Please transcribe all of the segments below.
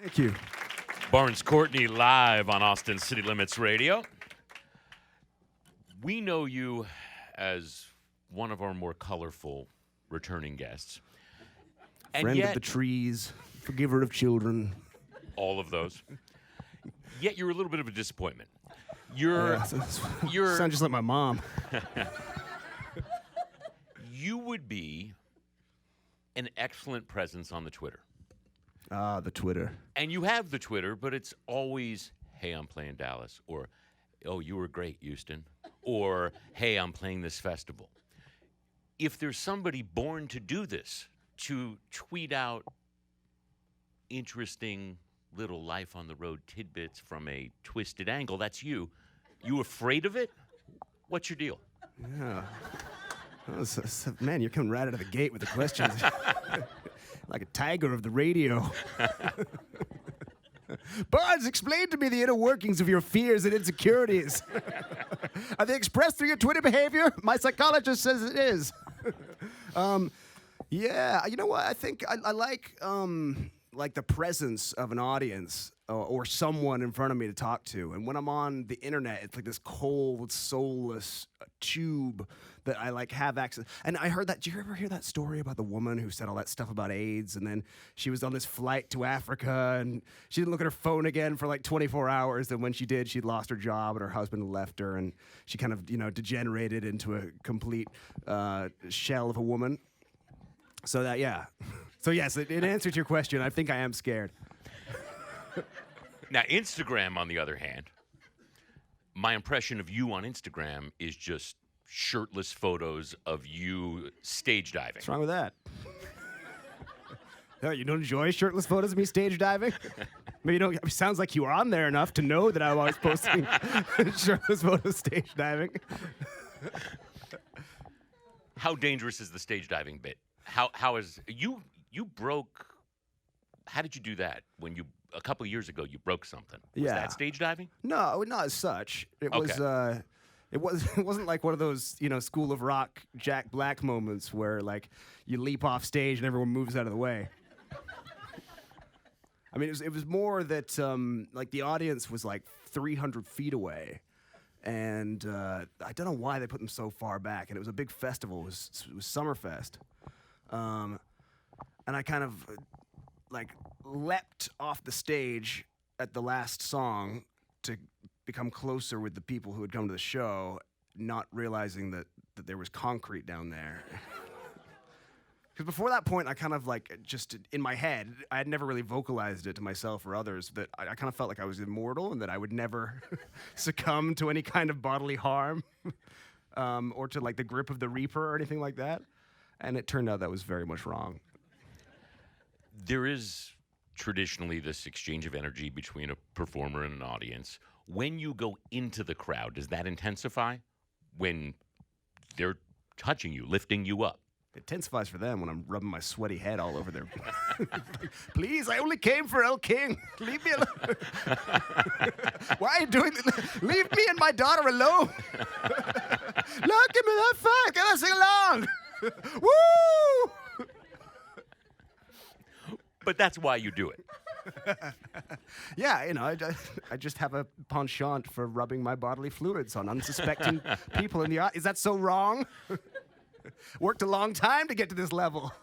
Thank you. Barnes Courtney live on Austin City Limits Radio. We know you as one of our more colorful returning guests. And Friend yet, of the trees, forgiver of children. all of those. Yet you're a little bit of a disappointment. You're Sound just like my mom. You would be an excellent presence on the Twitter. Ah, the Twitter. And you have the Twitter, but it's always, hey, I'm playing Dallas, or, oh, you were great, Houston, or, hey, I'm playing this festival. If there's somebody born to do this, to tweet out interesting little life on the road tidbits from a twisted angle, that's you. You afraid of it? What's your deal? Yeah. Oh, man, you're coming right out of the gate with the questions. Like a tiger of the radio. Barnes, explain to me the inner workings of your fears and insecurities. Are they expressed through your Twitter behavior? My psychologist says it is. Yeah, you know what? I think I like the presence of an audience or someone in front of me to talk to. And when I'm on the internet, it's like this cold, soulless tube that I have access. And I heard that. Did you ever hear that story about the woman who said all that stuff about AIDS? And then she was on this flight to Africa and she didn't look at her phone again for 24 hours. And when she did, she'd lost her job and her husband left her. And she kind of, degenerated into a complete shell of a woman. So that, yeah. So yes, in answer to your question, I think I am scared. Now, Instagram, on the other hand, my impression of you on Instagram is just shirtless photos of you stage diving. What's wrong with that? Oh, you don't enjoy shirtless photos of me stage diving? Maybe you don't. It sounds like you were on there enough to know that I was posting shirtless photos stage diving. How dangerous is the stage diving bit? How is you broke? How did you do that when you? A couple of years ago, you broke something. Was that stage diving? No, not as such. It Okay. was. It wasn't like one of those, School of Rock, Jack Black moments where you leap off stage and everyone moves out of the way. I mean, it was more that the audience was 300 feet away, and I don't know why they put them so far back. And it was a big festival. It was Summerfest, and I kind of leapt off the stage at the last song to become closer with the people who had come to the show, not realizing that there was concrete down there. Because before that point, I kind of just in my head, I had never really vocalized it to myself or others, that I kind of felt like I was immortal and that I would never succumb to any kind of bodily harm or to the grip of the Reaper or anything like that. And it turned out that was very much wrong. There is traditionally this exchange of energy between a performer and an audience. When you go into the crowd, does that intensify? When they're touching you, lifting you up? It intensifies for them when I'm rubbing my sweaty head all over their... Please, I only came for Elle King. Leave me alone. Why are you doing this? Leave me and my daughter alone. Look, give me that fuck. Can I sing along? Woo! But that's why you do it. Yeah, I just have a penchant for rubbing my bodily fluids on unsuspecting people in the audience. Is that so wrong? Worked a long time to get to this level.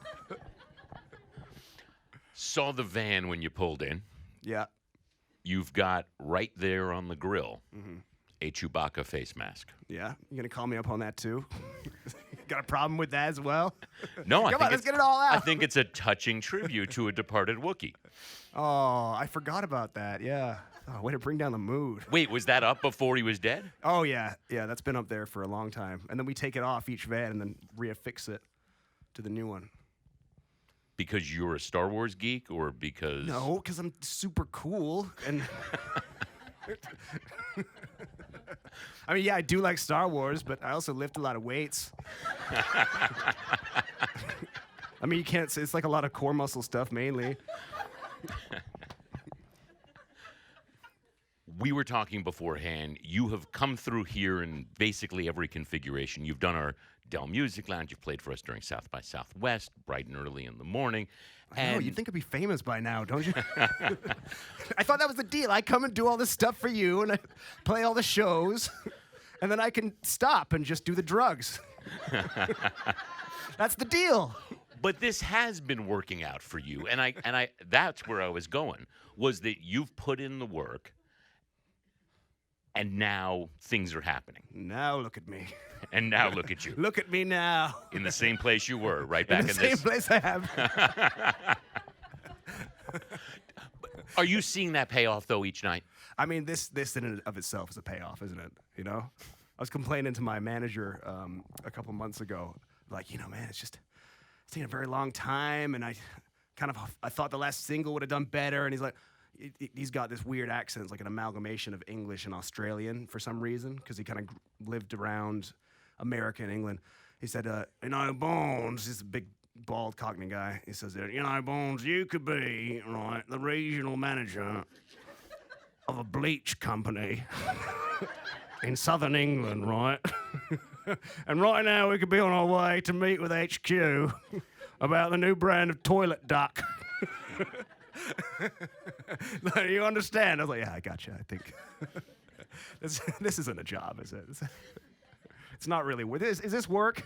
Saw the van when you pulled in. Yeah. You've got right there on the grill a Chewbacca face mask. Yeah? You gonna call me up on that too? Got a problem with that as well? No, Come on, let's get it all out. I think it's a touching tribute to a departed Wookiee. Oh, I forgot about that. Yeah. Oh, way to bring down the mood. Wait, was that up before he was dead? Oh, yeah. Yeah, that's been up there for a long time. And then we take it off each van and then reaffix it to the new one. Because you're a Star Wars geek or because... No, because I'm super cool. And I mean, yeah, I do like Star Wars, but I also lift a lot of weights. I mean, you can't say it's a lot of core muscle stuff mainly. We were talking beforehand. You have come through here in basically every configuration. You've done our Dell Music Lounge. You've played for us during South by Southwest, bright and early in the morning. I know, you'd think I'd be famous by now, don't you? I thought that was the deal. I come and do all this stuff for you, and I play all the shows, and then I can stop and just do the drugs. That's the deal. But this has been working out for you, and I that's where I was going, was that you've put in the work, and now things are happening. Now look at me. And now look at you. Look at me now. In the same place you were, right back in this. Same place I have. Are you seeing that payoff, though, each night? I mean, this in and of itself is a payoff, isn't it? You know? I was complaining to my manager a couple months ago, like, man, it's taking a very long time, and I thought the last single would have done better, and he's like, he's got this weird accent. It's like an amalgamation of English and Australian for some reason, because he kind of lived around America and England. He said, Bones, he's a big, bald Cockney guy. He says, Bones, you could be, right, the regional manager of a bleach company in southern England, right? And right now we could be on our way to meet with HQ about the new brand of toilet duck. You understand? I was like, yeah, I got you. I think this isn't a job, is it? It's not really. Is this work?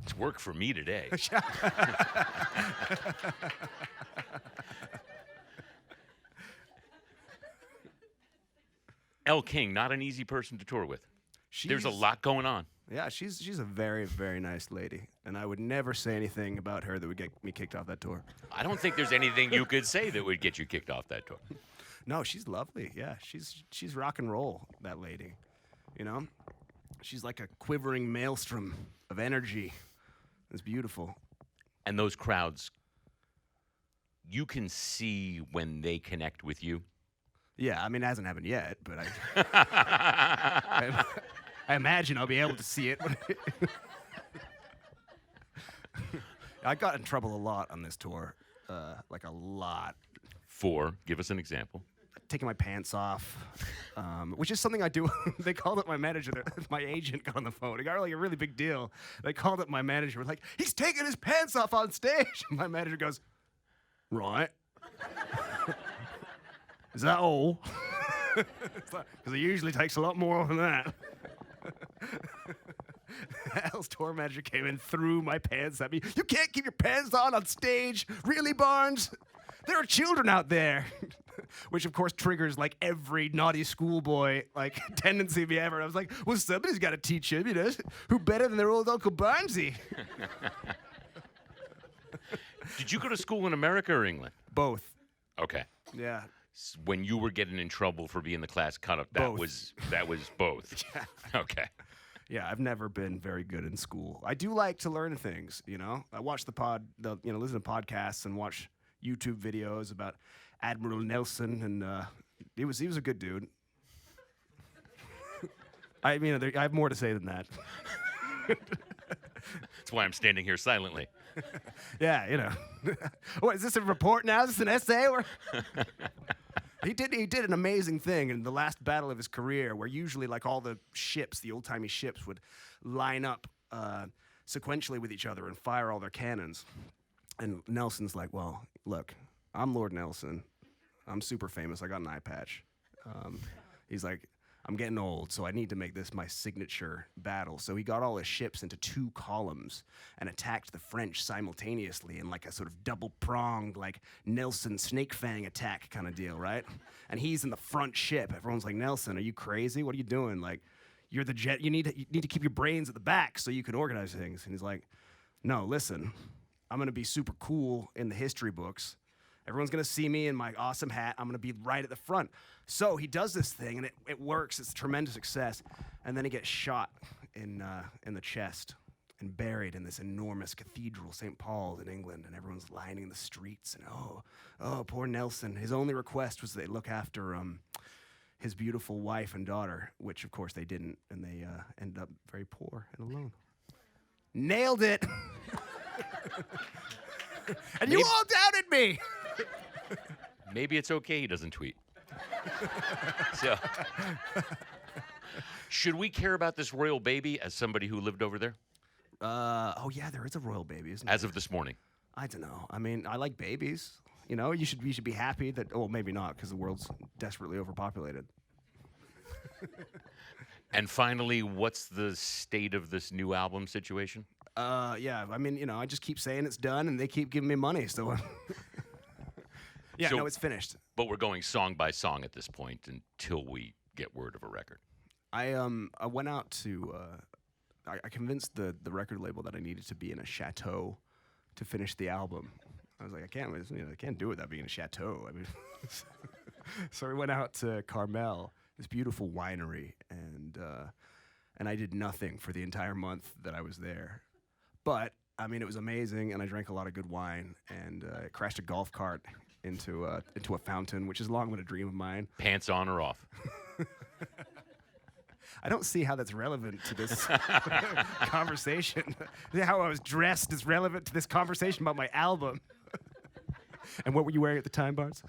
It's work for me today. Elle King, not an easy person to tour with. There's a lot going on. Yeah, she's a very, very nice lady, and I would never say anything about her that would get me kicked off that tour. I don't think there's anything you could say that would get you kicked off that tour. No, she's lovely. Yeah, she's rock and roll, that lady. She's like a quivering maelstrom of energy. It's beautiful. And those crowds, you can see when they connect with you. Yeah, I mean, it hasn't happened yet, but I imagine I'll be able to see it. I got in trouble a lot on this tour, like a lot. Give us an example. Taking my pants off, which is something I do. They called up my manager. My agent got on the phone. It got like a really big deal. They called up my manager. We're like, he's taking his pants off on stage. And my manager goes, right. Is that all? Because it usually takes a lot more than that. Al's tour manager came in, threw my pants at me. You can't keep your pants on stage. Really, Barnes? There are children out there. Which, of course, triggers, like, every naughty schoolboy, like, tendency of me ever. I was like, well, somebody's got to teach him, Who better than their old Uncle Barnesy? Did you go to school in America or England? Both. Okay. Yeah. When you were getting in trouble for being the class cut-up, that was both. Yeah. Okay. Yeah, I've never been very good in school. I do like to learn things, I watch listen to podcasts and watch YouTube videos about Admiral Nelson, and he was a good dude. I have more to say than that. That's why I'm standing here silently. Yeah, What, is this a report now? Is this an essay? He did an amazing thing in the last battle of his career, where usually, like, all the ships, the old-timey ships, would line up sequentially with each other and fire all their cannons. And Nelson's like, well, look, I'm Lord Nelson. I'm super famous. I got an eye patch. He's like, I'm getting old, so I need to make this my signature battle. So he got all his ships into 2 columns and attacked the French simultaneously in like a sort of double-pronged, like, Nelson snake fang attack kind of deal, right? And he's in the front ship. Everyone's like, Nelson, are you crazy? What are you doing? Like, you're the jet. You need to keep your brains at the back so you can organize things. And he's like, no, listen, I'm going to be super cool in the history books. Everyone's going to see me in my awesome hat. I'm going to be right at the front. So he does this thing, and it works. It's a tremendous success. And then he gets shot in the chest and buried in this enormous cathedral, St. Paul's in England. And everyone's lining the streets. And, oh, poor Nelson. His only request was they look after his beautiful wife and daughter, which, of course, they didn't. And they ended up very poor and alone. Nailed it. And you all doubted me. Maybe it's okay he doesn't tweet. So, Should we care about this royal baby as somebody who lived over there? Oh yeah, there is a royal baby, isn't there? As of this morning. I don't know. I mean, I like babies. You know, you should be happy that. Oh, maybe not, because the world's desperately overpopulated. And finally, what's the state of this new album situation? Yeah. I mean, I just keep saying it's done, and they keep giving me money. So. Yeah. So- No, it's finished. But we're going song by song at this point until we get word of a record. I went out to. I convinced the record label that I needed to be in a chateau to finish the album. I was like, I can't do it without being in a chateau. I mean, so we went out to Carmel, this beautiful winery, and I did nothing for the entire month that I was there. But I mean, it was amazing, and I drank a lot of good wine, and crashed a golf cart into a fountain, which has long been a dream of mine. Pants on or off? I don't see how that's relevant to this conversation. How I was dressed is relevant to this conversation about my album. And what were you wearing at the time, Barnes?